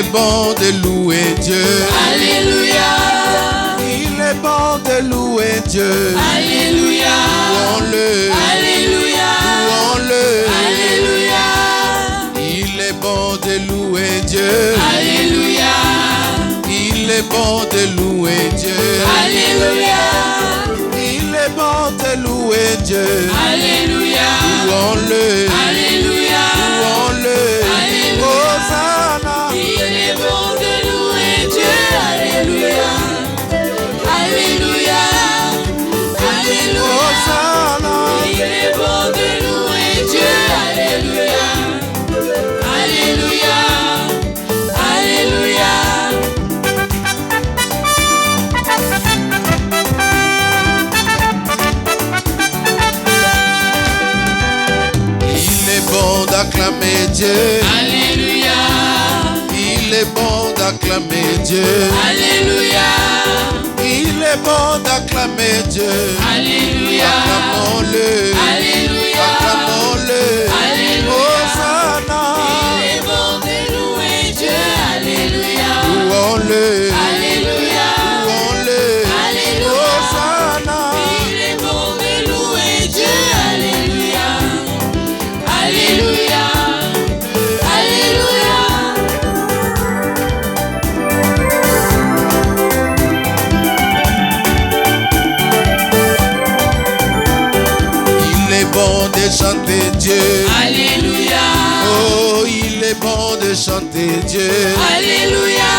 est bon de louer Dieu. Alléluia. Il est bon de louer Dieu. Alléluia. Louons-le. Alléluia. Louons-le. Alléluia. Il est bon de louer Dieu. Alléluia. Il est bon de louer Dieu. Alléluia. Il est bon de louer Dieu. Alléluia. Louons-le. Alléluia. Louons-le. Alléluia. Hosanna. Il est bon de louer Dieu. Alléluia. Alléluia. Alléluia. Hosanna. Il est bon de louer Dieu. Alléluia. Alléluia. Alléluia. Il est bon d'acclamer Dieu. Alléluia. Il est bon d'acclamer Dieu. Alléluia. Il est bon d'acclamer Dieu. Alléluia. Acclamons-le. Alléluia. Acclamons-le. Alléluia. Hosanna. Il est bon de louer Dieu. Alléluia. Louons-le. Alléluia. Louons-le. Alléluia. Hosanna. Il est bon de louer Dieu. Alléluia. Alléluia. Alléluia. Il est bon de chanter Dieu. Alléluia. Oh, il est bon de chanter Dieu. Alléluia.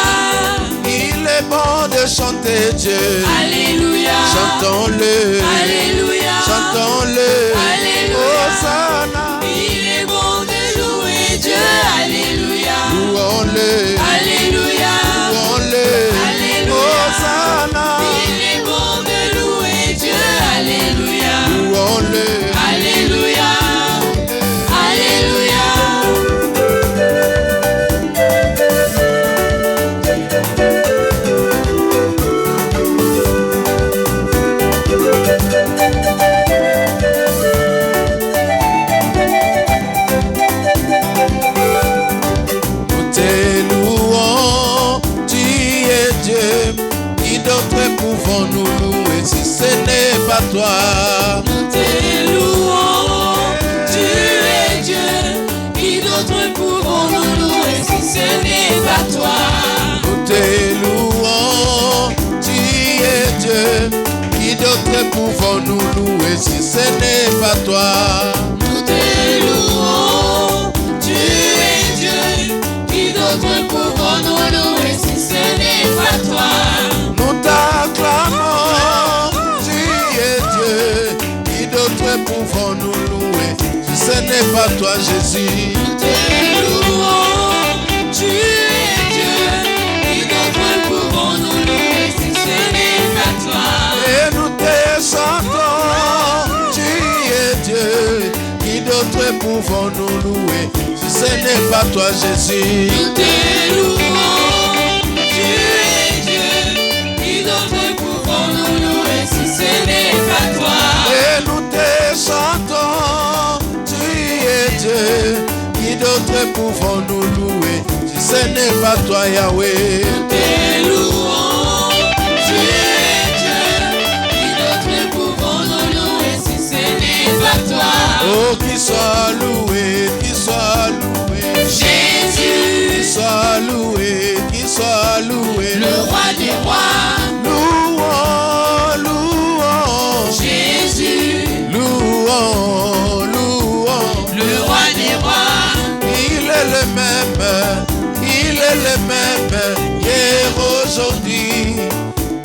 Il est bon de chanter Dieu. Alléluia. Chantons-le. Alléluia. Chantons-le. Alléluia. Hosanna. Il est bon de louer Dieu. Alléluia. Louons-le. Alléluia. Louons-le. Alléluia. Hosanna. Il est bon de louer Dieu. Alléluia. Louons-le. Alléluia. Alléluia. Nous te louons, tu es Dieu. Qui d'autre pouvons-nous louer si ce n'est pas toi? Nous te louons, tu es Dieu. Qui d'autre pouvons-nous louer si ce n'est pas toi? Nous te louons, tu es Dieu. Qui d'autre pouvons-nous louer si ce n'est pas toi? Nous te louons, tu es Dieu. Qui d'autre pouvons-nous louer si ce n'est pas toi? Nous t'acclamons, tu es Dieu. Qui d'autre pouvons-nous louer si ce n'est pas toi, Jésus? Nous te louons, tu es Dieu. Qui d'autre pouvons-nous louer si ce n'est pas toi? Et nous te chantons, tu es Dieu. Qui d'autre pouvons-nous louer si ce n'est pas toi, Jésus? Nous te louons, tu es Dieu. Qui d'autre pouvons-nous louer si ce n'est pas toi? Et nous te chantons, tu es Dieu. Qui d'autre pouvons-nous louer si ce n'est pas toi, Yahweh? Nous te louons, tu es Dieu. Qui d'autre pouvons-nous louer si ce n'est pas toi? Oh, qu'il soit loué, qu'il soit loué. Jésus, Qu'il soit loué, qu'il soit loué. le roi des rois. Louons, louons. Jésus, Louons, louons. le roi des rois. Il est le même, il est le même, hier, aujourd'hui.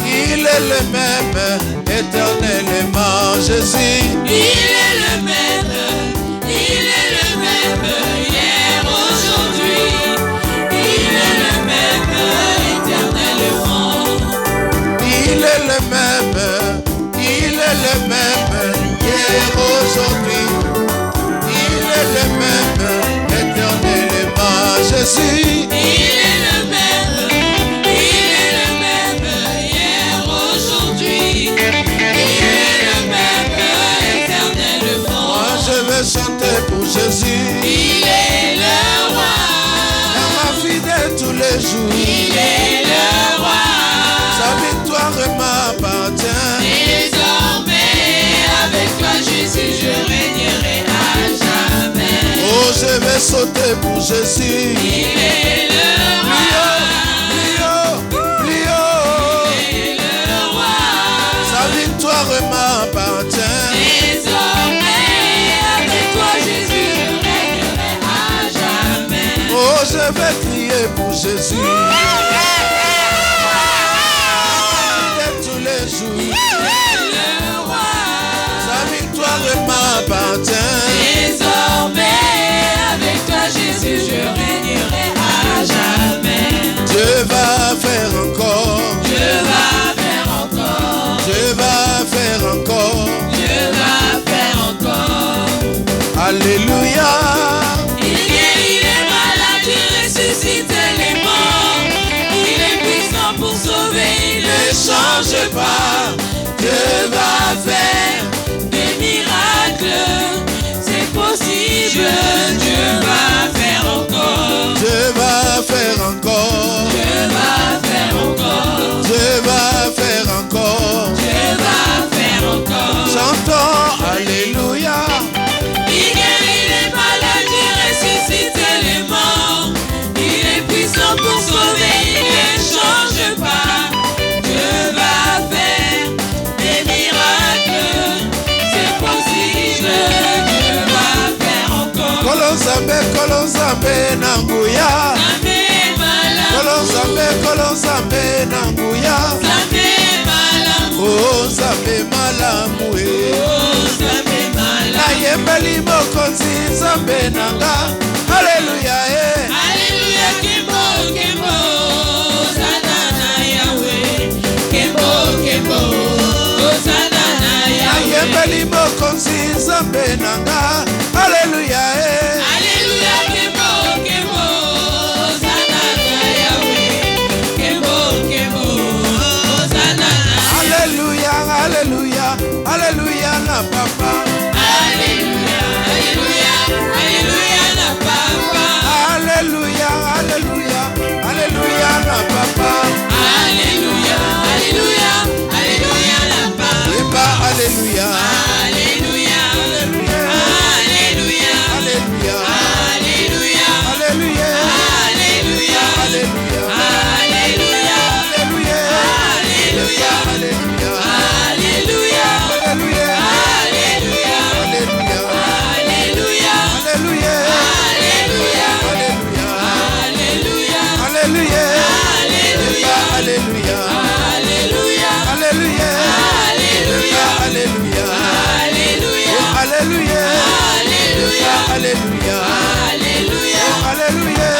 Il est le même, éternellement, Jésus. Il est le même, il est le même, hier, aujourd'hui. Il est le même, éternellement. Il est le même, il est le même, hier, aujourd'hui. Il est le même, éternellement, Jésus. Il est le même, il est le même, hier, aujourd'hui. Il est le même, éternellement. Moi je vais chanter pour Jésus. Il est le roi. Dans ma vie de tous les les jours. Il est le roi. Sa victoire m'appartient. Désormais, avec toi, Jésus, je régnerai à jamais. Oh, je vais sauter pour Jésus. Il est le roi. Il est le roi. Sa victoire m'appartient. Désormais, avec toi, Jésus, je régnerai à jamais. Oh, je vais crier pour Jésus. Et tous les jours. Il est le roi. Sa victoire m'appartient. Désormais, avec toi, Jésus, je régnerai à jamais. Dieu va faire encore. Dieu va faire encore. Dieu va faire encore. Dieu va faire encore. Alléluia. Il guérit les malades, il ressuscite les morts. Il est puissant pour sauver, il ne change pas. Dieu va faire des miracles, c'est possible. Dieu va faire encore. Dieu va faire encore. Dieu va faire encore. Dieu va faire encore. Dieu va faire encore. Chantons Alléluia. Il guérit les malades, il ressuscite les morts. Il est puissant pour sauver, il ne change pas. Dieu va faire des miracles, c'est possible. Dieu va faire encore. Kolonzambe nanguya. Zambe Kolonzambe nanguya. Zambe malamu. Oh, Nzambe malamu e. Oh, Zambe malamu. Nayembeli mokonzi Nzambe nanga. Alléluia e. Alléluia, Kembo, Kembo, Hosanna Yahweh. Kembo, Kembo, Hosanna Yahweh. Nayembeli mokonzi Nzambe nanga. Alléluia e. Alléluia, Kembo, Kembo, Hosanna Yahweh. Kembo, Kembo, Hosanna. Alléluia, Alléluia, Alléluia na papa. Alléluia, Alléluia, Alléluia, la papa. Alléluia, Alléluia, Alléluia na papa. Alléluia, Alléluia, Alléluia, la papa. Imba Alléluia. Alléluia, Alléluia. Alléluia, Alléluia. Alléluia, Alléluia. Alléluia, Alléluia. Alléluia, Alléluia. Alléluia, Alléluia. Alléluia, Alléluia. Alléluia, Alléluia. Alléluia, Alléluia. Alléluia, Alléluia. Alléluia, Alléluia. Alléluia, Alléluia. Alléluia, Alléluia. Alléluia, Alléluia. Alléluia, Alléluia. Alléluia, Alléluia. Alléluia, Alléluia.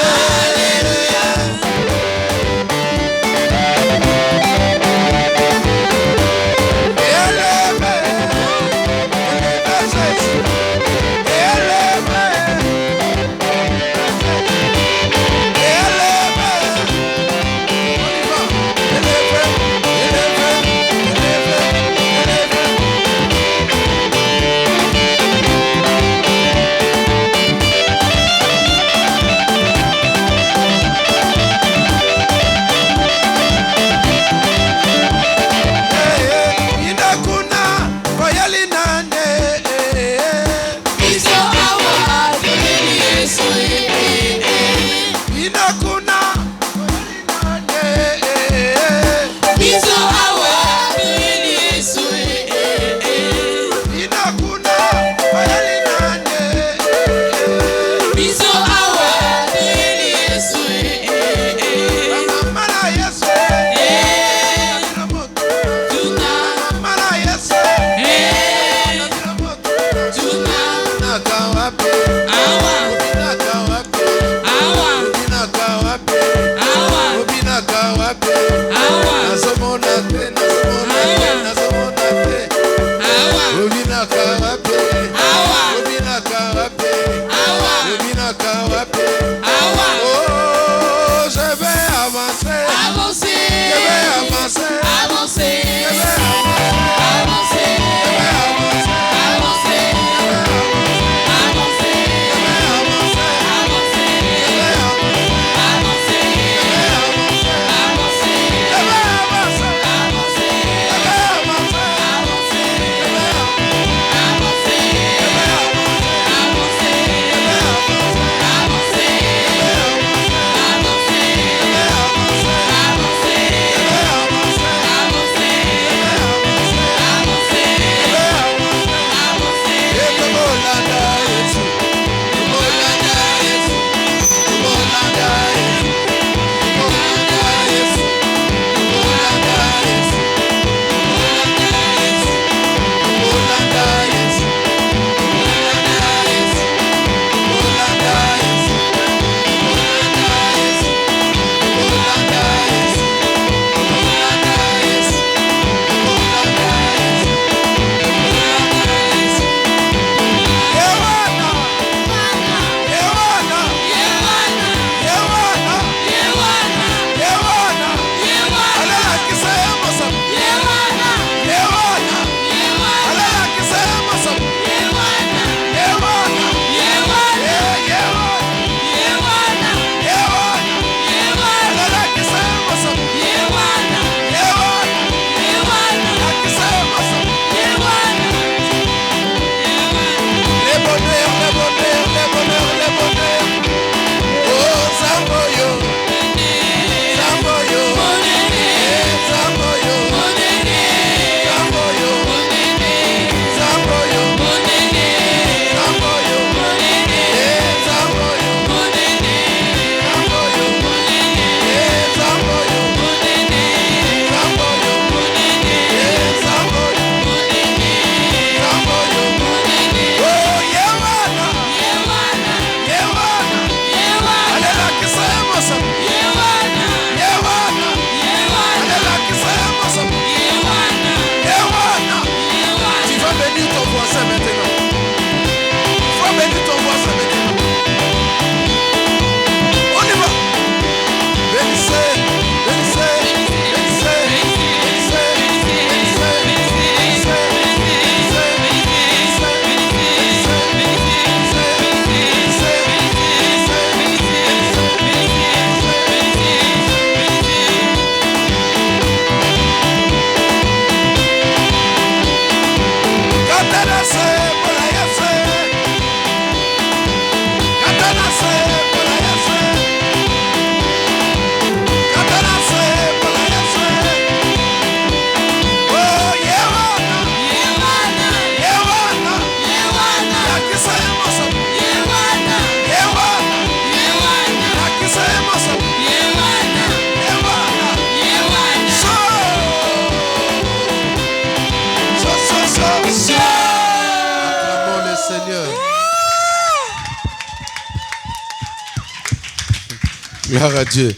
Gloire à Dieu.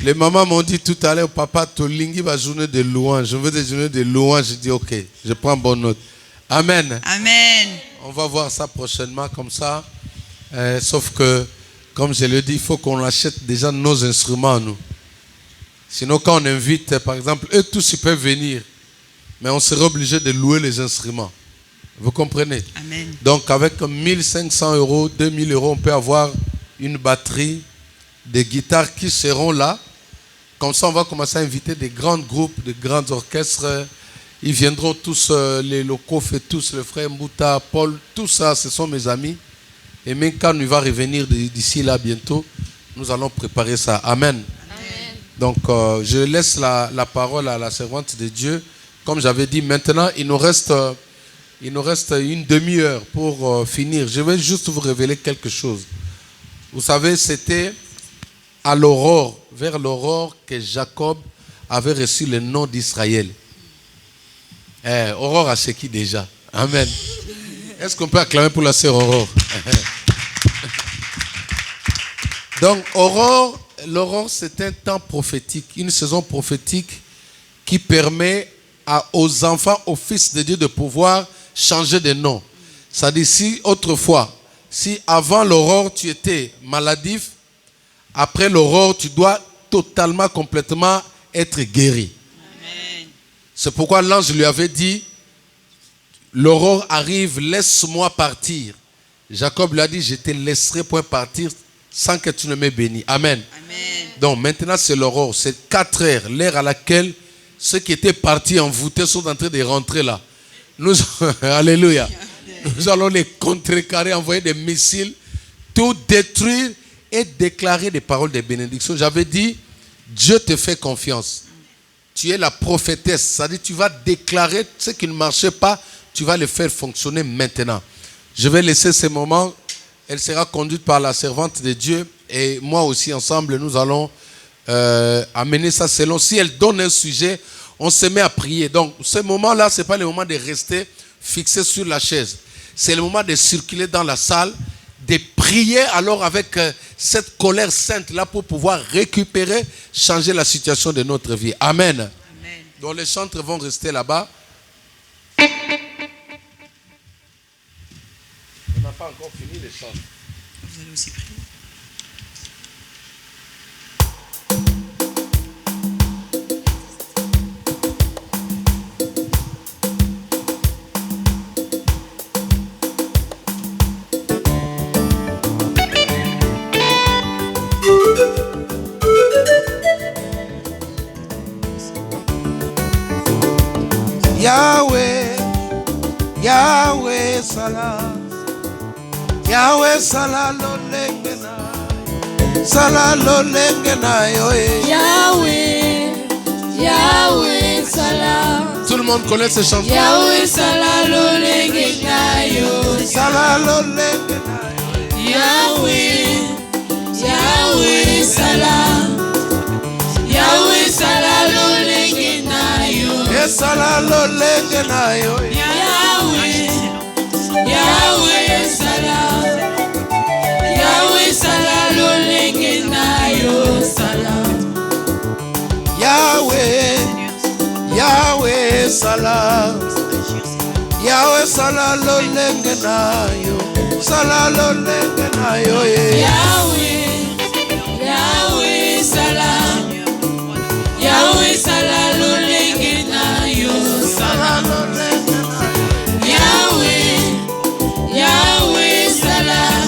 Les mamans m'ont dit tout à l'heure, papa, Tolingi va journée de louange. Je veux des journées de louange. Je dis ok, je prends bonne note. Amen. Amen. On va voir ça prochainement comme ça. Sauf que, comme je le dis, il faut qu'on achète déjà nos instruments, nous. Sinon, quand on invite, par exemple, eux tous, ils peuvent venir. Mais on serait obligé de louer les instruments. Vous comprenez? Amen. Donc, avec 1500 €, 2000 €, on peut avoir une batterie, des guitares qui seront là. Comme ça, on va commencer à inviter des grands groupes, des grands orchestres. Ils viendront tous, les locaux, fait tous, le frère Mbouta, Paul, tout ça, ce sont mes amis. Et même quand il va revenir d'ici là bientôt, nous allons préparer ça. Amen. Amen. Donc, je laisse la parole à la servante de Dieu. Comme j'avais dit, maintenant, il nous reste une demi-heure pour finir. Je vais juste vous révéler quelque chose. Vous savez, c'était à l'aurore, vers l'aurore, que Jacob avait reçu le nom d'Israël. Aurore a ce qui déjà. Amen. Est-ce qu'on peut acclamer pour la sœur Aurore? Donc, l'aurore, c'est un temps prophétique, une saison prophétique qui permet aux enfants, aux fils de Dieu de pouvoir changer de nom. C'est-à-dire, si autrefois, si avant l'aurore, tu étais maladif, après l'aurore, tu dois totalement, complètement être guéri. Amen. C'est pourquoi l'ange lui avait dit, l'aurore arrive, laisse-moi partir. Jacob lui a dit, je te laisserai point partir sans que tu ne m'aies béni. Amen. Amen. Donc maintenant c'est l'aurore, c'est 4 heures, l'heure à laquelle ceux qui étaient partis envoûtés sont en train de rentrer là. Nous, alléluia. Nous allons les contrecarrer, envoyer des missiles, tout détruire et déclarer des paroles de bénédiction. J'avais dit, Dieu te fait confiance. Tu es la prophétesse, c'est-à-dire tu vas déclarer ce qui ne marchait pas, tu vas le faire fonctionner maintenant. Je vais laisser ce moment, elle sera conduite par la servante de Dieu et moi aussi ensemble, nous allons amener ça selon. Si elle donne un sujet, on se met à prier. Donc ce moment-là, ce n'est pas le moment de rester fixé sur la chaise. C'est le moment de circuler dans la salle, de prier alors avec cette colère sainte là pour pouvoir récupérer, changer la situation de notre vie. Amen. Amen. Donc les chantres vont rester là-bas. On n'a pas encore fini les chantres. Vous allez aussi prier. Yahweh, Yahweh Salah, Yahweh Salah lo lengena yo. Yahweh, Yahweh Salah. Tout le monde connaît ce chanson. Yahweh Salah lo lengena yo. Salah lo lengena yo. Yahweh, Yahweh Salah. Yahweh Salah lo lengena yo. Salah lo lengena yo. Yahweh, Yahweh Salah. Yahweh Salah lo lengena yo. Salah. Yahweh, Yahweh Salah. Yahweh Salah lo lengena yo. Salah lo lengena yo. Yahweh, Yahweh Salah. Yahweh Salah lo lengena yo. Salah lo lengena. Yahweh, Yahweh Salah.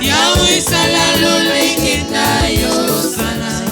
Yahweh Salah lo lengena yo. Salah.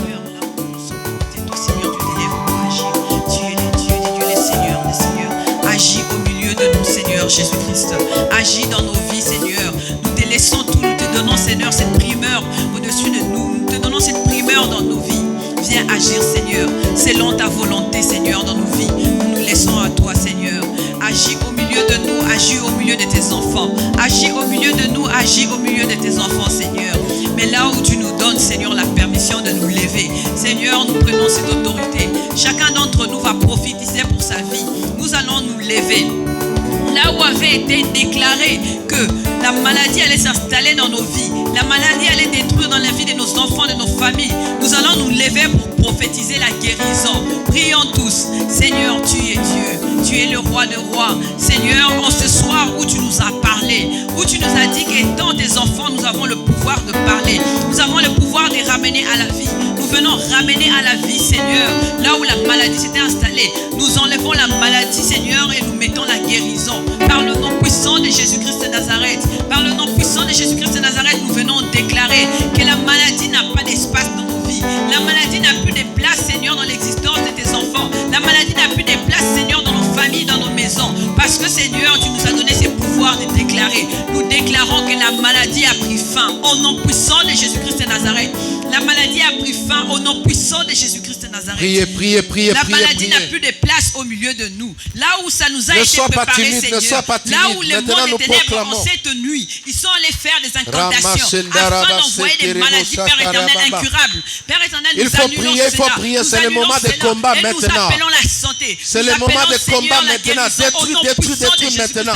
C'est toi, Seigneur, tu t'élèves pour agir. Tu es le Dieu des dieux, les seigneurs des seigneurs. Agis au milieu de nous, Seigneur Jésus-Christ. Agis dans nos vies, Seigneur. Nous te laissons tout, nous te donnons, Seigneur, cette primeur au-dessus de nous. Nous te donnons cette primeur dans nos vies. Viens agir, Seigneur, selon ta volonté, Seigneur, dans nos vies. Nous nous laissons à toi, Seigneur. Agis au milieu de nous, agis au milieu de tes enfants. Agis au milieu de nous, agis au milieu de tes enfants, Seigneur. Mais là où tu nous donnes, Seigneur, la permission de nous lever, Seigneur, nous prenons cette autorité. Chacun d'entre nous va prophétiser pour sa vie. Nous allons nous lever. Là où avait été déclaré que la maladie allait s'installer dans nos vies, la maladie allait détruire dans la vie de nos enfants, de nos des rois, Seigneur, en ce soir où tu nous as parlé, où tu nous as dit qu'étant tes enfants, nous avons le pouvoir de parler. Nous avons le pouvoir de ramener à la vie. Nous venons ramener à la vie, Seigneur, là où la maladie s'était installée. Nous enlevons la maladie, Seigneur, et nous mettons la guérison. Par le nom puissant de Jésus-Christ de Nazareth, par le nom puissant de Jésus-Christ de Nazareth, nous venons déclarer que la maladie n'a pas d'espace dans nos vies. La maladie n'a plus de place, Seigneur, dans l'existence de tes enfants. La maladie n'a plus de place, Seigneur, dans nos familles, dans nos maisons. Parce que, Seigneur, tu nous as donné ces pouvoirs de déclarer. Nous déclarons que la maladie a pris fin au nom puissant de Jésus-Christ de Nazareth. La maladie a pris fin au nom puissant de Jésus-Christ de Nazareth. Priez. La maladie n'a plus de place au milieu de nous. Là où ça nous a été préparé, Seigneur. Là où les mondes des ténèbres en cette nuit, ils sont allés faire des incantations afin d'envoyer des maladies, Père éternel, incurables. Père éternel, nous annulons cela. Il faut prier, c'est le moment de combat maintenant. Nous appelons la santé. C'est le moment de combat maintenant. Détruis maintenant.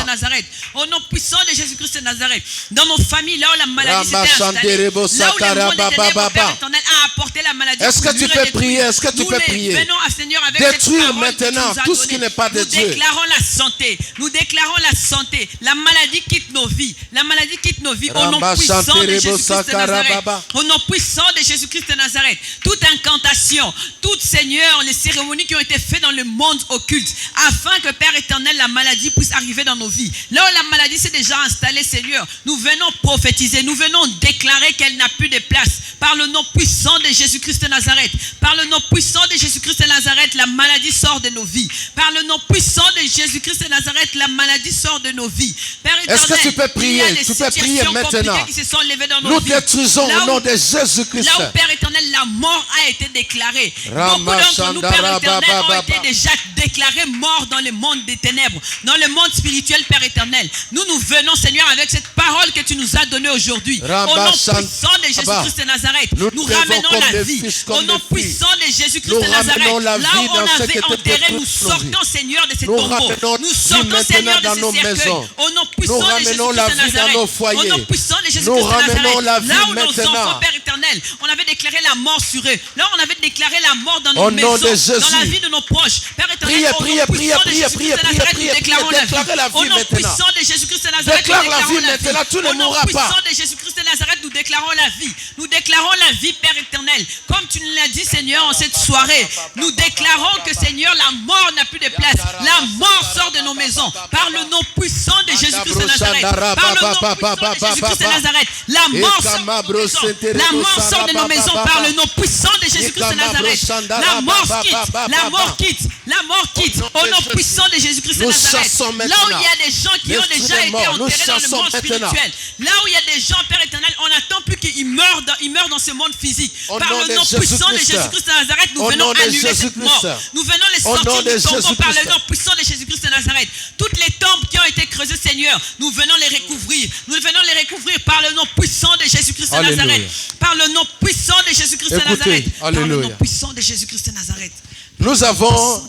Au nom puissant de Jésus-Christ de Nazareth. Dans nos familles, là où la maladie s'était installée, là où le monde des ténèbres, Père éternel, a apporté la maladie. Est-ce que tu peux prier? Est-ce que tu peux prier? Venons à Seigneur avec détruire maintenant tout ce qui n'est pas de Dieu. Nous déclarons la santé. Nous déclarons la santé. La maladie quitte nos vies. La maladie quitte nos vies. Au nom puissant de Jésus-Christ de Nazareth. Au nom puissant de Jésus-Christ de Nazareth. Toute incantation, toute, Seigneur, les cérémonies qui ont été faites dans le monde occulte, afin que, Père éternel, la maladie puisse arriver dans nos vies. Là où la maladie s'est déjà installée, Seigneur, nous venons prophétiser, nous venons déclarer qu'elle n'a plus de place. Par le nom puissant de Jésus-Christ de Nazareth. Par le nom puissant de Jésus-Christ de Nazareth, la maladie sort de nos vies. Par le nom puissant de Jésus-Christ de Nazareth, la maladie sort de nos vies. Père éternel, est-ce que tu peux prier? Tu peux prier maintenant. Qui se sont levées dans nos nous vies. Détruisons au nom de Jésus-Christ. Là où, Père éternel, la mort a été déclarée. Beaucoup d'entre nous, Père éternel, ont été déjà déclarés morts dans le monde des ténèbres, dans le monde spirituel, Père éternel. Nous venons, Seigneur, avec cette parole que tu nous as donnée aujourd'hui. Au nom puissant de Jésus-Christ de Nazareth, nous ramenons la vie. Au nom puissant de Jésus-Christ de Nazareth, là où on avait enterré, nous sortons, Seigneur, de ces tombeaux. Nous sortons, Seigneur, de ces cercueils. Au nom puissant de Jésus-Christ de Nazareth. Au nom puissant de Jésus-Christ de Nazareth. Là où nos enfants, Père éternel, on avait déclaré la mort sur eux. Là où on avait déclaré la mort dans nos maisons, dans la vie de nos proches. Père éternel, au nom puissant de Jésus-Christ de Nazareth, nous déclarons la vie. Au nom puissant de Jésus-Christ de Nazareth, nous déclarons la vie. Au nom puissant de Jésus-Christ de Nazareth, nous déclarons la vie. Nous déclarons la vie, Père éternel. Comme tu nous l'as dit, Seigneur, en cette soirée, nous déclarons que, Seigneur, la mort n'a plus de place. La mort sort de nos maisons. Par le nom puissant de Jésus-Christ de Nazareth. Par le nom puissant de Jésus-Christ de Nazareth. La mort sort de nos maisons. La mort sort de nos maisons par le nom puissant de Jésus-Christ de Nazareth. La mort quitte. La mort quitte. La mort quitte. Au nom puissant de Jésus-Christ de Nazareth. Là où il y a des gens qui ont déjà été enterrés dans le monde spirituel. Là où il y a des gens, Père éternel, on n'attend plus qu'ils meurent dans ce monde physique. Par le nom puissant de Jésus-Christ de Nazareth, nous venons annuler cette mort. Nous venons les sortir du tombeau par le nom puissant de Jésus-Christ de Nazareth. Toutes les tombes qui ont été creusées, Seigneur, nous venons les recouvrir. Nous venons les recouvrir par le nom puissant de Jésus-Christ de Nazareth. Par le nom puissant de Jésus-Christ de Nazareth. Par le nom puissant de Jésus-Christ de Nazareth. Nous avons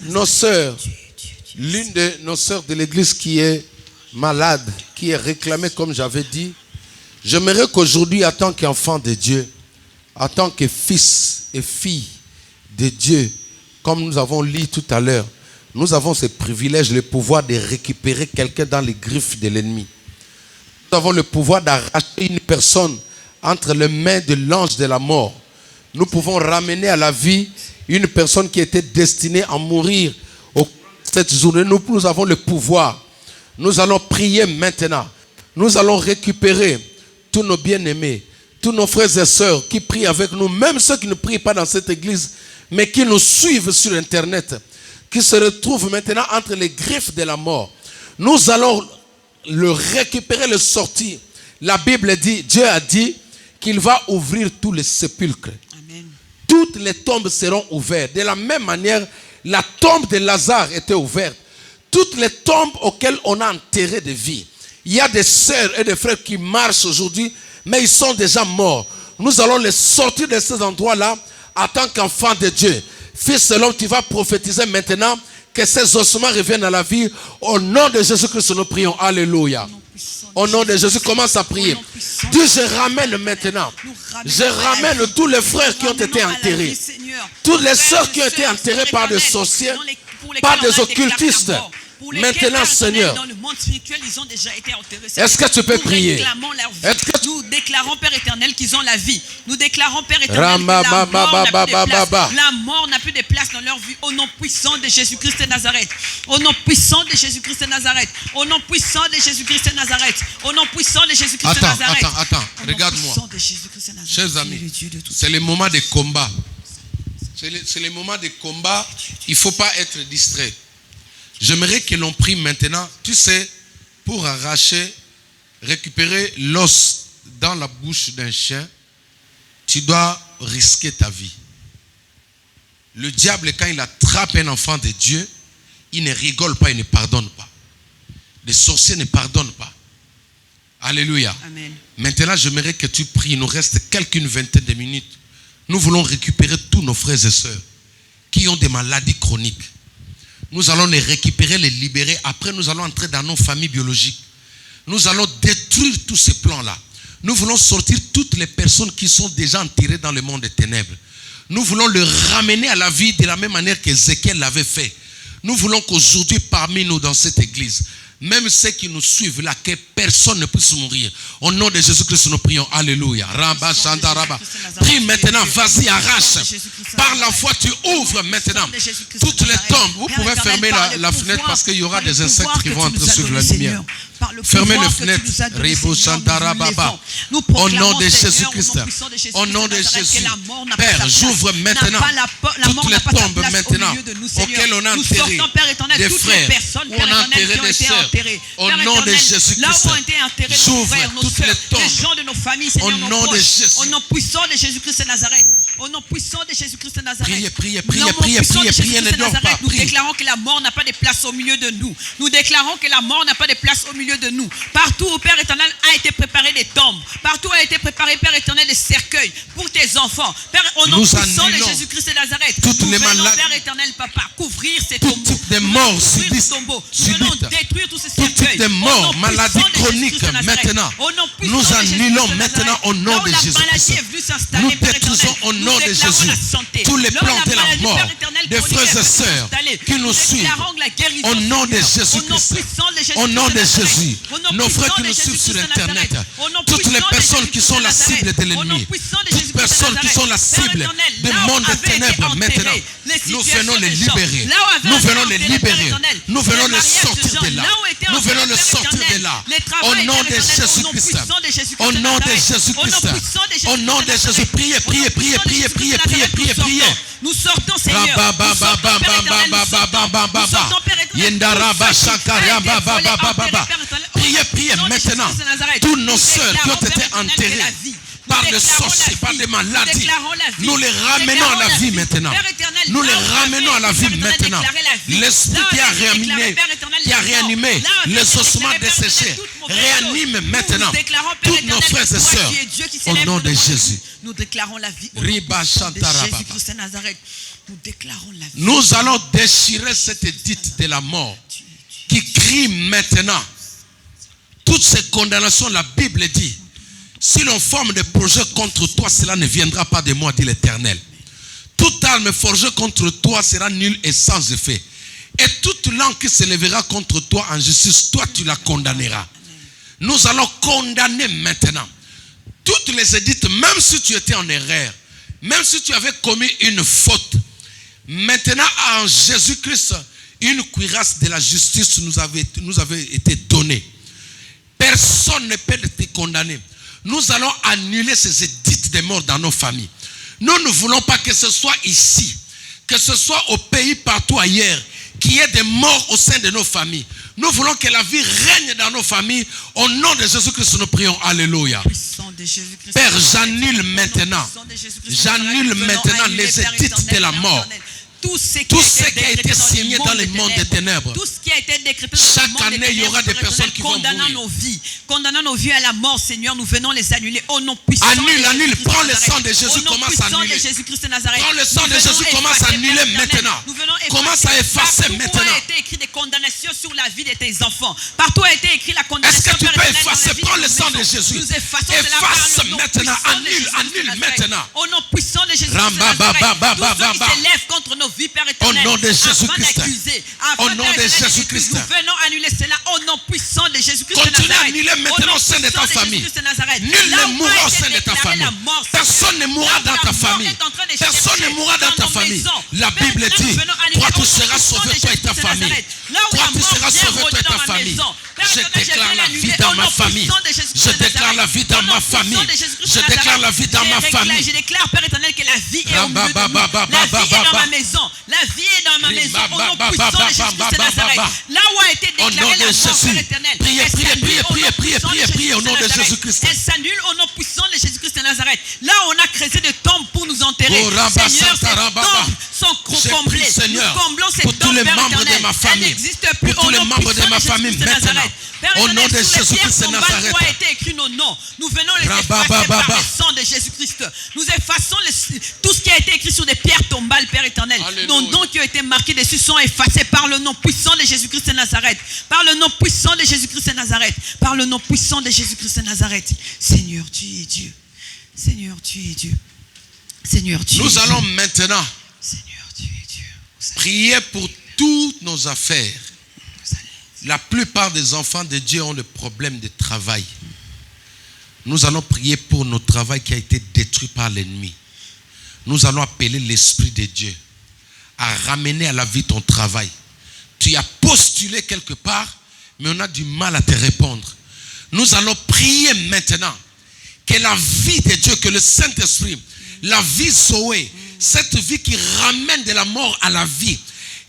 nos sœurs, l'une de nos sœurs de l'église qui est malade, qui est réclamée, comme j'avais dit. J'aimerais qu'aujourd'hui, en tant qu'enfant de Dieu, en tant que fils et fille de Dieu, comme nous avons lu tout à l'heure, nous avons ce privilège, le pouvoir de récupérer quelqu'un dans les griffes de l'ennemi. Nous avons le pouvoir d'arracher une personne entre les mains de l'ange de la mort. Nous pouvons ramener à la vie une personne qui était destinée à mourir cette journée. Nous avons le pouvoir. Nous allons prier maintenant. Nous allons récupérer tous nos bien-aimés, tous nos frères et sœurs qui prient avec nous, même ceux qui ne prient pas dans cette église, mais qui nous suivent sur Internet, qui se retrouvent maintenant entre les griffes de la mort. Nous allons le récupérer, le sortir. La Bible dit, Dieu a dit qu'il va ouvrir tous les sépulcres. Amen. Toutes les tombes seront ouvertes. De la même manière, la tombe de Lazare était ouverte. Toutes les tombes auxquelles on a enterré des vies. Il y a des sœurs et des frères qui marchent aujourd'hui, mais ils sont déjà morts. Nous allons les sortir de ces endroits-là en tant qu'enfants de Dieu. Fils de l'homme, tu vas prophétiser maintenant que ces ossements reviennent à la vie. Au nom de Jésus-Christ, nous prions. Alléluia. Au nom de Jésus, commence à prier. Dieu, je ramène maintenant. Je ramène tous les frères qui ont été enterrés. Toutes les sœurs qui ont été enterrées par des sorciers, par des occultistes. Pour lesquels, Maintenant, Père Seigneur, éternel, dans le monde spirituel, ils ont déjà été enterrés. est-ce que tu peux prier? Nous réclamons leur vie. Est-ce que Nous déclarons, Père éternel, qu'ils ont la vie. Nous déclarons, Père éternel, Ramba, que la ba, mort ba, n'a plus ba, de ba, place. ba. La mort n'a plus de place dans leur vie. Au nom puissant de Jésus-Christ de Nazareth. Au nom puissant de Jésus-Christ de Nazareth. Au nom puissant de Jésus-Christ de Nazareth. Au nom puissant de Jésus-Christ de Nazareth. Attends, Au nom regarde-moi. puissant de Jésus-Christ de Nazareth. Chers Tu es amis, le Dieu de tout. c'est le moment de combat. C'est le moment de combat. Il ne faut pas être distrait. J'aimerais que l'on prie maintenant, tu sais, pour arracher, récupérer l'os dans la bouche d'un chien, tu dois risquer ta vie. Le diable, quand il attrape un enfant de Dieu, il ne rigole pas, il ne pardonne pas. Les sorciers ne pardonnent pas. Alléluia. Amen. Maintenant, j'aimerais que tu pries. Il nous reste quelqu'une vingtaine de minutes. Nous voulons récupérer tous nos frères et sœurs qui ont des maladies chroniques. Nous allons les récupérer, les libérer. Après, nous allons entrer dans nos familles biologiques. Nous allons détruire tous ces plans-là. Nous voulons sortir toutes les personnes qui sont déjà enterrées dans le monde des ténèbres. Nous voulons le ramener à la vie de la même manière qu'Ézéchiel l'avait fait. Nous voulons qu'aujourd'hui, parmi nous, dans cette église, même ceux qui nous suivent là, que personne ne puisse mourir. Au nom de Jésus-Christ, nous prions. Alléluia. Rabba, Shanda, Rabba. Prie maintenant, vas-y, arrache. Par la foi, tu ouvres maintenant toutes les tombes. Vous pouvez fermer la fenêtre parce qu'il y aura des insectes qui vont entrer sur la lumière. Fermez les fenêtres. Ribo, Shanda, Rabba. Au nom de Jésus-Christ. Au nom de Jésus. Père, j'ouvre maintenant toutes les tombes maintenant auxquelles on a enterré des frères, où on a enterré des sœurs. Au nom de Jésus-Christ, j'ouvre toutes les tombes. Gens de nos familles, Au Seigneur, nom de Jésus. au nom puissant de Jésus-Christ de Nazareth. Au nom puissant de Jésus-Christ de Nazareth. Priez, Nous ne dors pas. Nous déclarons que la mort n'a pas de place au milieu de nous. Nous déclarons que la mort n'a pas de place au milieu de nous. Partout où Père éternel a été préparé des tombes. Partout a été préparé, Père éternel, des cercueils pour tes enfants. Père, au nom puissant de Jésus-Christ de Nazareth. Toutes nous les venons, malades, Père éternel, Papa, couvrir ces tout tombeaux. type de mort subites, Nous venons détruire tous ces tout cercueils. type de mort, maladie chronique, maintenant, nous annulons maintenant au nom de Jésus-Christ. Nous détruisons au nom de Jésus tous les plans de la mort des frères et sœurs qui nous suivent. Au nom de Jésus-Christ. Au nom de Jésus. Nos frères qui nous suivent sur Internet. Toutes les personnes qui sont la cible de l'ennemi. Toutes personnes qui sont la cible du monde des ténèbres maintenant. Nous venons les libérer. Nous venons les libérer. Nous venons les sortir de là. Nous venons les sortir de là. Au nom de Jésus-Christ. Au nom de Jésus-Christ. Au nom de Jésus. Priez. Nous sortons, Seigneur. Priez maintenant. Tous nos sœurs qui ont été enterrées par des sorciers, par des maladies, nous les ramenons à la vie maintenant. Nous les ramenons à la vie maintenant. L'esprit qui a réanimé les ossements desséchés réanime maintenant tous nos frères et sœurs. Au nom de Jésus. Nous déclarons la vie au nom de Jésus-Christ de Nazareth. Nous déclarons la vie. Nous allons déchirer cette édite de la mort qui crie maintenant. Toutes ces condamnations, la Bible dit, si l'on forme des projets contre toi, cela ne viendra pas de moi, dit l'Éternel. Toute arme forgée contre toi sera nulle et sans effet. Et toute langue qui se lèvera contre toi en justice, toi tu la condamneras. Nous allons condamner maintenant toutes les édites, même si tu étais en erreur, même si tu avais commis une faute. Maintenant, en Jésus-Christ, une cuirasse de la justice nous avait été donnée. Personne ne peut te condamner. Nous allons annuler ces édites de mort dans nos familles. Nous ne voulons pas que ce soit ici, que ce soit au pays, partout ailleurs, qu'il y ait des morts au sein de nos familles. Nous voulons que la vie règne dans nos familles. Au nom de Jésus-Christ, nous prions. Alléluia. Père, j'annule maintenant les édites de la mort. Tout ce qui a été signé dans le monde des ténèbres. Tout ce qui a été décrété chaque année, il y aura des personnes qui vont mourir. Condamnant nos vies à la mort, Seigneur, nous venons les annuler au nom puissant. Annule. Prends le sang de Jésus, commence à annuler. Prends le sang de Jésus, commence à annuler maintenant. Commence à effacer maintenant. Partout a été écrit des condamnations sur la vie de tes enfants. Partout a été écrit la condamnation. Est-ce que tu peux effacer? Prends le sang de Jésus. Efface maintenant. Annule maintenant. Au nom puissant de Jésus. Tout ce qui s'élève contre nos vies, Père éternel. nom de afin Jésus-Christ. d'accuser, Au afin nom de d'excuser, Jésus-Christ. nous venons annuler cela au nom puissant de Jésus-Christ de Continue à Nazareth. annuler maintenant au sein de ta famille. Nul ne mourra au sein de ta famille. Personne ne mourra dans ta famille. Personne ne mourra dans ta famille. La Bible dit, toi tu seras sauvé, toi et ta famille. Toi tu seras sauvé, toi et ta famille. Je déclare la vie dans ma famille. Je déclare la vie dans ma famille. Je déclare la vie dans ma famille. Je déclare, Père éternel, que la vie est au milieu de nous. La vie est dans ma maison. La vie est dans ma maison. Au nom puissant de Jésus-Christ de Nazareth. Là où a été Au nom déclarée de la mort, Jésus. Père éternel. Priez au nom de Jésus-Christ. Elle s'annule au nom puissant de Jésus-Christ de Nazareth. Là où on a creusé des tombes pour nous enterrer. Seigneur, ces tombes sont comblées. Nous comblons ces pour tous tombes, les Père membres éternel. de ma famille. Elle n'existe plus Pour tous au les nom membres de puissant ma de famille Jésus-Christ de maintenant. Nazareth. Père Au éternel, nom de sous les pierres Jésus-Christ de tombales Nazareth. où a été écrit nos noms, nous venons les effacer par le sang de Jésus-Christ. Nous effaçons tout ce qui a été écrit sur des pierres tombales, Père éternel. Alléluia. Nos noms qui ont été marqués dessus sont effacés par le nom puissant de Jésus-Christ de Nazareth. Par le nom puissant de Jésus-Christ de Nazareth. Par le nom puissant de Jésus-Christ de Nazareth. Seigneur, tu es Dieu. Seigneur, tu es Dieu. Seigneur, tu es Dieu. Nous allons maintenant Seigneur, tu es Dieu. prier pour toutes nos affaires. La plupart des enfants de Dieu ont le problème de travail. Nous allons prier pour notre travail qui a été détruit par l'ennemi. Nous allons appeler l'Esprit de Dieu à ramener à la vie ton travail. Tu as postulé quelque part, mais on a du mal à te répondre. Nous allons prier maintenant que la vie de Dieu, que le Saint-Esprit, la vie Zoé, cette vie qui ramène de la mort à la vie,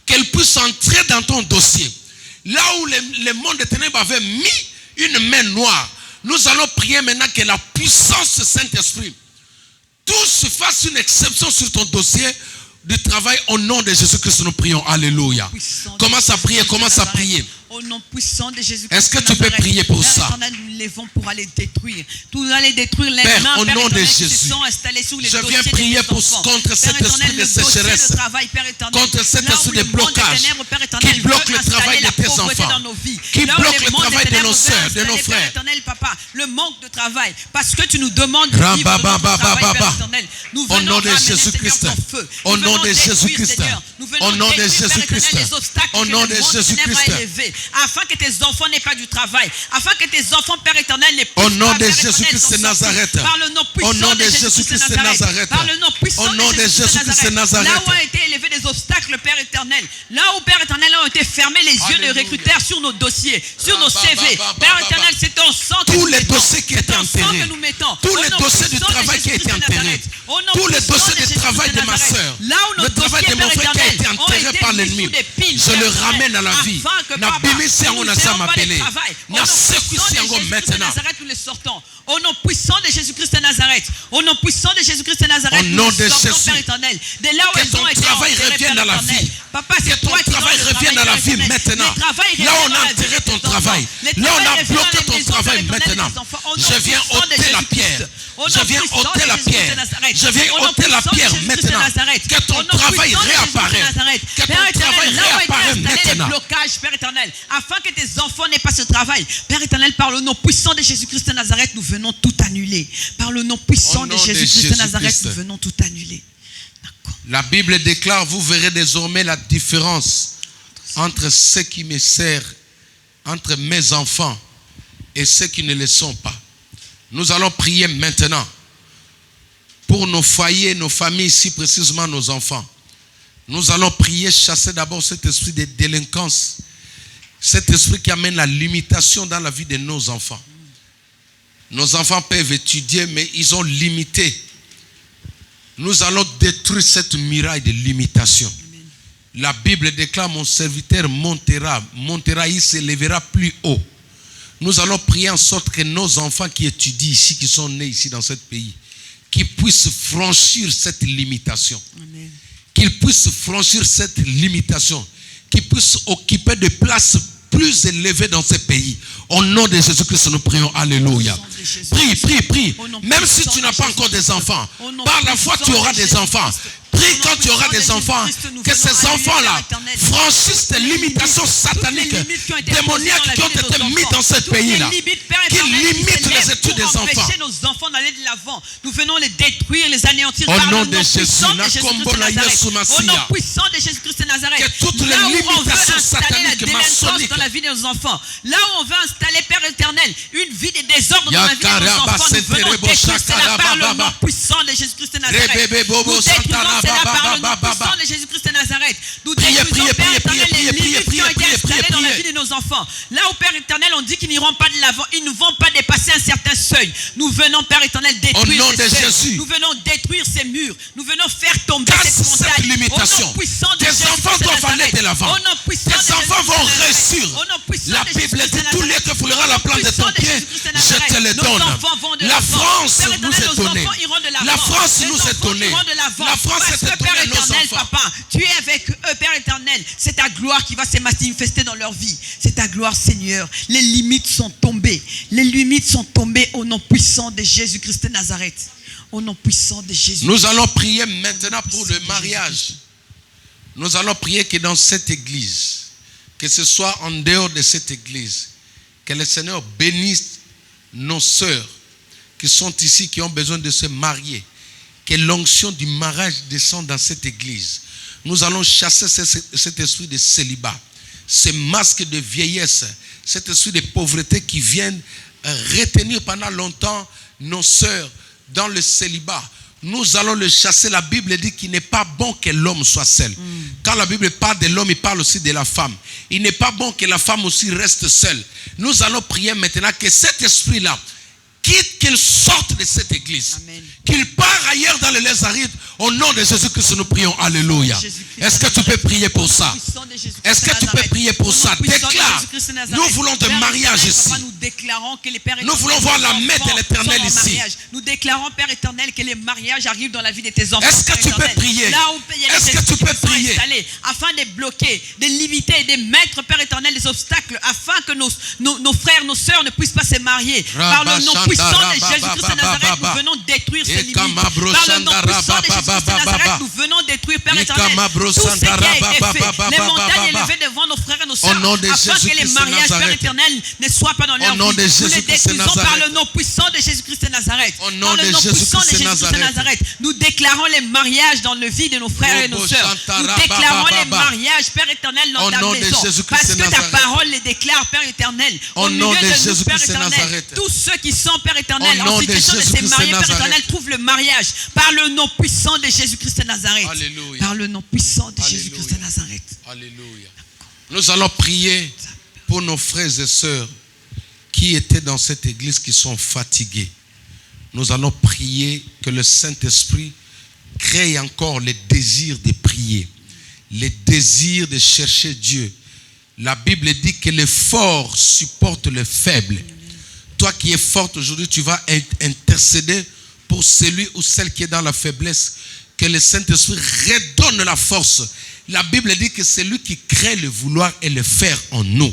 qu'elle puisse entrer dans ton dossier. Là où le monde des ténèbres avait mis une main noire, nous allons prier maintenant que la puissance du Saint-Esprit tous fassent une exception sur ton dossier du travail. Au nom de Jésus-Christ, nous prions. Alléluia. Commence à prier, commence à prier. Au nom puissant de Jésus-Christ. Est-ce que tu peux prier pour Père ça? éternel, nous lèvons pour aller détruire. Nous allons détruire les Père, mains, au Père nom de éternel, qui Jésus, se sont installées sous les je dossiers viens de prier tes pour- enfants. contre Père cet éternel, esprit de le dossier sécheresse, de travail, Père éternel, contre cet là où esprit le de monde des blocage ténèbres, Père éternel, qui bloque veut le installer travail de la tes pauvreté enfants, dans nos vies. qui Là où bloque le le monde des travail de ténèbres nos veut sœurs, de nos installer, frères. Père éternel, papa, le manque de travail, parce que tu nous demandes de vivre de notre travail, Père éternel. Nous Au venons nom de ramener, Jésus-Christ. Seigneur, ton feu. Au Nous nom venons de détruire, Jésus-Christ. Seigneur. Nous venons Au nom de détruire, Père Jésus-Christ. éternel, les obstacles Au que nom le de monde des ténèbres a Jésus-Christ. élevés, afin que tes enfants n'aient pas du travail, afin que tes enfants, Père éternel, n'aient Au pas, nom de Père éternel, Jésus-Christ s'en de sortir. Nazareth. Par le nom Au puissant nom de de Jésus-Christ de Nazareth. Par le nom puissant Au nom de de Jésus-Christ Jésus-Christ de Nazareth. Là où ont été élevés des obstacles, Père éternel. Là où, Père éternel, ont été fermés les yeux de Alléluia. recruteurs sur nos dossiers, sur nos CV. Père éternel, c'est ton sang que Tous nous les mettons. dossiers qui C'est étaient ton sang enterrés. que nous mettons. Tous Au les nom dossiers du puissant de travail qui a été Jésus-Christ de enterré. Nazareth. Au nom Tous les puissant dossiers de de Jésus-Christ travail de ma Nazareth. sœur. Là où nos Le travail dossiers, de mon Père frère qui a été éternel, ont enterré été par mis l'ennemi. sous des piles, Je le Père éternel, ramène à la vie. afin que, Na papa, bimi si nous yango na n'ayons sa pas de m'appeler. travail. Au Na nom seku puissant si de yango Jésus-Christ de maintenant. Nazareth, nous les sortons. Au nom puissant de Jésus-Christ de Nazareth. Au nom puissant de Jésus-Christ de Nazareth, Au nous nom les de sortons, Jésus. Père éternel. De là où Que elles ton ont été travail enterrées, revienne Père à la éternel. vie. Papa, Que c'est ton toi qui travail donnes le revienne à la vie Père éternel. maintenant. Le travail Là revient on dans a la vie enterré de ton tes travail. enfants. Le Là on travail a revient bloqué dans les ton maisons, travail Père éternel, maintenant. des enfants. Au nom Je viens puissant de ôter la Jésus-Christ. pierre. Au Je nom viens puissant de ôter la Jésus-Christ de pierre. Nazareth. Je viens Au nom ôter la puissant de pierre Jésus-Christ de maintenant. Nazareth. Que ton Au nom travail puissant de Jésus-Christ de réapparaisse. Nazareth. Que ton Père éternel, travail là où été réapparaisse installés les maintenant. blocages, Père éternel, afin que tes enfants n'aient pas ce travail. Père éternel, par le nom puissant de Jésus-Christ de Nazareth, nous venons tout annuler. Par le nom puissant Au de nom de Jésus-Christ de Nazareth, Jésus-Christ. nous venons tout annuler. D'accord. La Bible déclare, vous verrez désormais la différence entre ceux qui me servent, entre mes enfants et ceux qui ne le sont pas. Nous allons prier maintenant pour nos foyers, nos familles, ici précisément nos enfants. Nous allons prier, chasser d'abord cet esprit de délinquance, cet esprit qui amène la limitation dans la vie de nos enfants. Nos enfants peuvent étudier, mais ils ont limité. Nous allons détruire cette muraille de limitation. La Bible déclare, mon serviteur montera, il s'élèvera plus haut. Nous allons prier en sorte que nos enfants qui étudient ici, qui sont nés ici dans ce pays, qu'ils puissent franchir cette limitation. Amen. Qu'ils puissent franchir cette limitation. Qu'ils puissent occuper des places plus élevées dans ce pays. Au nom de Jésus-Christ, nous prions. Alléluia. Prie. Même si tu n'as pas encore des enfants, par la foi, tu auras des enfants. Prie quand tu auras des enfants, que que ces enfants-là franchissent des limitations sataniques, démoniaques qui ont été mises dans ce pays-là, qui limitent les études des enfants. Empêcher nos enfants d'aller de l'avant. Nous venons les détruire, les anéantir Au par nom le de nom Jésus, puissant de Jésus-Christ de Nazareth. Au nom puissant de Jésus-Christ de Nazareth. Que toutes les Là où on veut limitations installer la sataniques, délinquance maçonniques, dans la vie de nos enfants, là où on veut installer, Père éternel, une vie de désordre dans la vie de nos enfants, nous venons détruire cela par le nom puissant de Jésus-Christ de Nazareth. Nous détruisons cela par le nom puissant de Jésus-Christ de Nazareth. Nous détruisons, Père éternel, les limites qui ont été installées dans la vie de nos enfants. Là où, Père éternel, on dit qu'ils n'iront pas de l'avant, ils ne vont pas dépasser un certain seuil. Nous venons, Père éternel, détruire ces seuils. Nous venons détruire ces murs. Nous venons faire tomber cette montagne. limitation. Tes enfants doivent aller de l'avant. Tes enfants vont réussir. La Bible dit tout lieu que foulera la plante de ton pied, je te le donne. La France nous est donnée. La France nous est donnée. La France est donnée à nos enfants. Papa, tu es avec eux, Père éternel. C'est ta gloire qui va se manifester dans leur vie. C'est ta gloire, Seigneur. Les limites sont tombées. Les limites sont tombées au nom puissant de Jésus-Christ de Nazareth. Au nom puissant de Jésus. Nous allons prier maintenant pour le mariage. Nous allons prier que dans cette église, que ce soit en dehors de cette église, que le Seigneur bénisse nos sœurs qui sont ici, qui ont besoin de se marier. Que l'onction du mariage descende dans cette église. Nous allons chasser cet esprit de célibat, ce masque de vieillesse, cet esprit de pauvreté qui vient retenir pendant longtemps nos sœurs dans le célibat. Nous allons le chasser. La Bible dit qu'il n'est pas bon que l'homme soit seul. Quand la Bible parle de l'homme, il parle aussi de la femme. Il n'est pas bon que la femme aussi reste seule. Nous allons prier maintenant que cet esprit-là quitte, qu'il sorte de cette église. Qu'il part ailleurs dans le Lézaride. Au nom de Jésus-Christ, nous prions. Alléluia. Est-ce que tu peux prier pour ça? Est-ce que tu peux prier pour ça? Déclare. Nous voulons de mariage ici. Nous voulons voir la main de l'Éternel ici. Nous déclarons, Père éternel, que les mariages arrivent dans la vie de tes enfants. Est-ce que tu peux prier? Est-ce que tu peux prier? Afin de bloquer, de limiter, de mettre, Père éternel, des obstacles, afin que nos frères, nos sœurs ne puissent pas se marier. Par le nom puissant de Jésus-Christ de Nazareth, nous venons détruire ces limites. Par le nom puissant de Jésus-Christ de Nazareth, nous venons détruire, Père éternel, tout ce qui a été fait. Les montagnes élevées devant nos frères et nos sœurs, afin que les mariages, Père éternel, ne soient pas dans leur vie. Nous les détruisons par le nom puissant de Jésus-Christ de Nazareth. Par le nom puissant de Jésus-Christ de Nazareth, nous déclarons les mariages dans la vie de nos frères et nos sœurs. Nous déclarons les mariages, Père éternel, dans ta maison. Parce que ta parole les déclare, Père éternel. Au milieu de nous, Père éternel, tous ceux qui sont, Père éternel, en situation de se marier, Père éternel, trouvent le mariage par le nom puissant de Jésus-Christ de Nazareth. Alléluia. Par le nom puissant de Jésus-Christ de Nazareth. Alléluia. Nous allons prier pour nos frères et sœurs qui étaient dans cette église, qui sont fatigués. Nous allons prier que le Saint-Esprit crée encore les désirs de prier, les désirs de chercher Dieu. La Bible dit que les forts supportent les faibles. Toi qui es forte aujourd'hui, tu vas intercéder pour celui ou celle qui est dans la faiblesse, que le Saint-Esprit redonne la force. La Bible dit que c'est lui qui crée le vouloir et le faire en nous.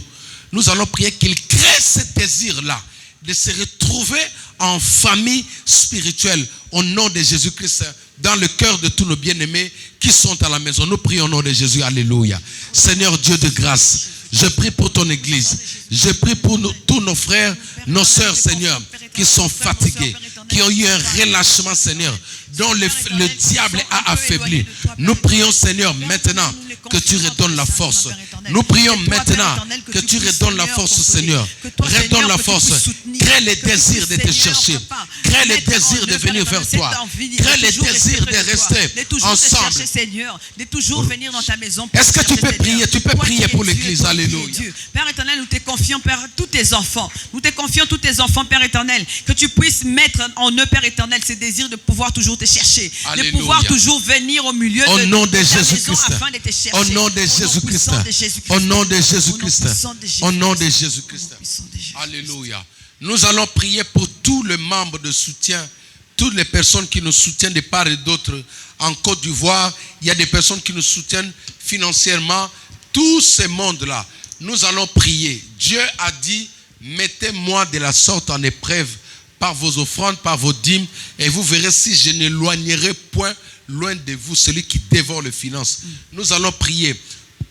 Nous allons prier qu'il crée ce désir-là de se retrouver en famille spirituelle au nom de Jésus-Christ, dans le cœur de tous nos bien-aimés qui sont à la maison. Nous prions au nom de Jésus. Alléluia. Seigneur Dieu de grâce, je prie pour ton église. Je prie pour tous nos frères, nos sœurs, Seigneur, qui sont fatigués, qui ont eu un relâchement, Seigneur, dont le diable a affaibli. Nous prions, Seigneur, maintenant que tu redonnes la force. Nous prions maintenant que tu redonnes la force, Seigneur. Redonne la force. Crée le désir de te chercher. Crée le désir de venir vers toi. Crée le désir de rester ensemble. De toujours venir dans ta maison. Est-ce que tu peux prier? Tu peux prier pour l'église. Alléluia. Père éternel, nous te confions, Père, tous tes enfants. Nous te confions tous tes enfants, Père éternel. Que tu puisses mettre en eux, Père éternel, ce désir de pouvoir toujours te chercher. Alléluia. De pouvoir toujours venir au milieu au nom de de ta Jésus-Christ. maison afin de te chercher. Au nom de Jésus-Christ. Au nom de Jésus-Christ. Au nom de Jésus-Christ. Alléluia. Nous allons prier pour tous les membres de soutien, toutes les personnes qui nous soutiennent de part et d'autre. En Côte d'Ivoire, il y a des personnes qui nous soutiennent financièrement. Tout ce monde-là, nous allons prier. Dieu a dit, mettez-moi de la sorte en épreuve par vos offrandes, par vos dîmes, et vous verrez si je n'éloignerai point loin de vous celui qui dévore les finances. Nous allons prier.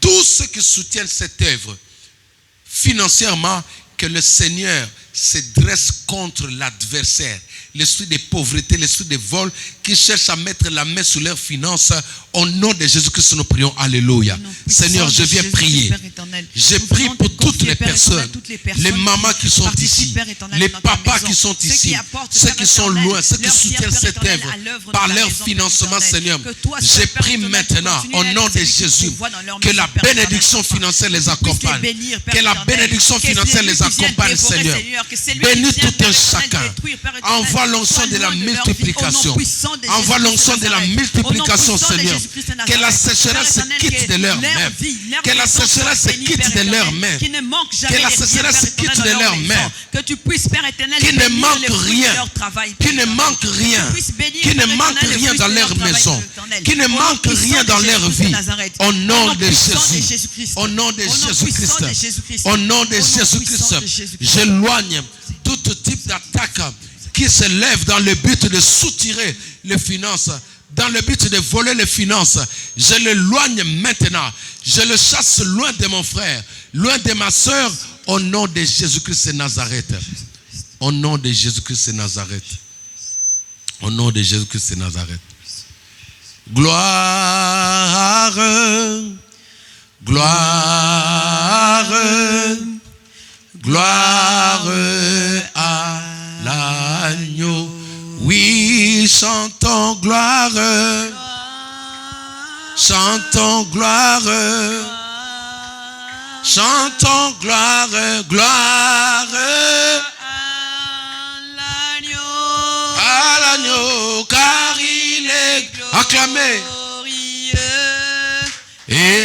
Tous ceux qui soutiennent cette œuvre, financièrement, que le Seigneur se dresse contre l'adversaire. L'esprit de pauvreté, l'esprit de vol, qui cherche à mettre la main sur leurs finances. Au nom de Jésus-Christ, nous prions. Alléluia. Seigneur, je viens prier. Je prie pour toutes les personnes, les mamans qui sont ici, les papas qui sont ici, ceux qui sont loin, ceux qui soutiennent cette œuvre par leur financement, Seigneur. Je prie maintenant, au nom de Jésus, que la bénédiction financière les accompagne. Que la bénédiction financière les accompagne, Seigneur. Bénis tout un chacun. Envoie l'onction de la multiplication. Envoie l'onction de la multiplication, Seigneur. Que la sécheresse se quitte de leurs mains. Que la sécheresse se quitte de leurs mains. Que la sécheresse se quitte de leurs mains. Que tu puisses, Père éternel, Qu'il ne manque rien. leur travail. Qu'il ne manque rien. Qu'il ne manque rien dans leur maison. Qu'il ne manque rien dans leur vie. Au nom de Jésus. Au nom de Jésus-Christ. Au nom de Jésus-Christ. J'éloigne tout type d'attaque qui se lève dans le but de soutirer les finances, dans le but de voler les finances. Je l'éloigne maintenant. Je le chasse loin de mon frère, loin de ma soeur, au nom de Jésus-Christ de Nazareth. Au nom de Jésus-Christ de Nazareth. Au nom de Jésus-Christ de Nazareth. Gloire, gloire, gloire à l'agneau. Oui, chantons gloire. Chantons gloire. Chantons gloire. Gloire à l'agneau, car il est acclamé. Et